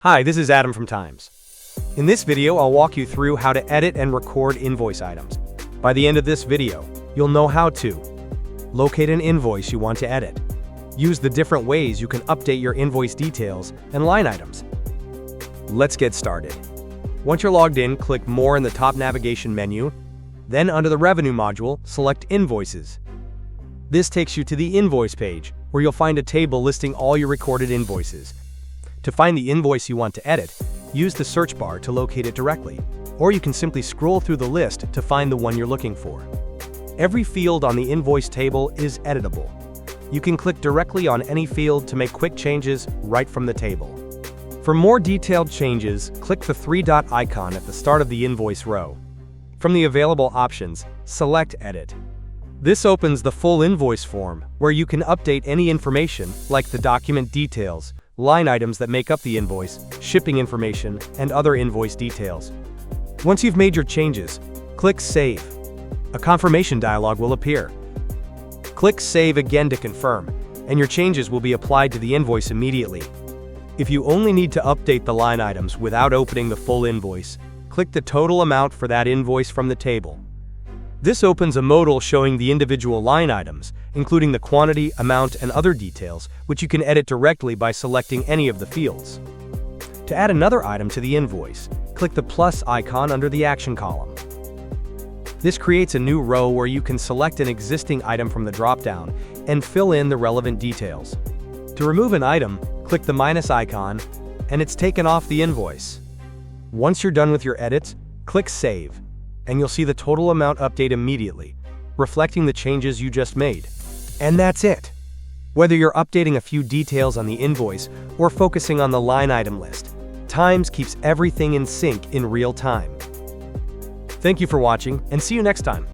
Hi, this is Adam from Tyms. In this video, I'll walk you through how to edit and record invoice items. By the end of this video, you'll know how to locate an invoice you want to edit, use the different ways you can update your invoice details and line items. Let's get started. Once you're logged in, click More in the top navigation menu. Then under the Revenue module, select Invoices. This takes you to the Invoice page, where you'll find a table listing all your recorded invoices. To find the invoice you want to edit, use the search bar to locate it directly, or you can simply scroll through the list to find the one you're looking for. Every field on the invoice table is editable. You can click directly on any field to make quick changes right from the table. For more detailed changes, click the three-dot icon at the start of the invoice row. From the available options, select Edit. This opens the full invoice form, where you can update any information like the document details, line items that make up the invoice, shipping information, and other invoice details. Once you've made your changes, click Save. A confirmation dialog will appear. Click Save again to confirm, and your changes will be applied to the invoice immediately. If you only need to update the line items without opening the full invoice, click the total amount for that invoice from the table. This opens a modal showing the individual line items, including the quantity, amount, and other details, which you can edit directly by selecting any of the fields. To add another item to the invoice, click the plus icon under the action column. This creates a new row where you can select an existing item from the drop-down and fill in the relevant details. To remove an item, click the minus icon, and it's taken off the invoice. Once you're done with your edits, click Save, and you'll see the total amount update immediately, reflecting the changes you just made. And that's it. Whether you're updating a few details on the invoice or focusing on the line item list, Tyms keeps everything in sync in real time. Thank you for watching, and see you next time.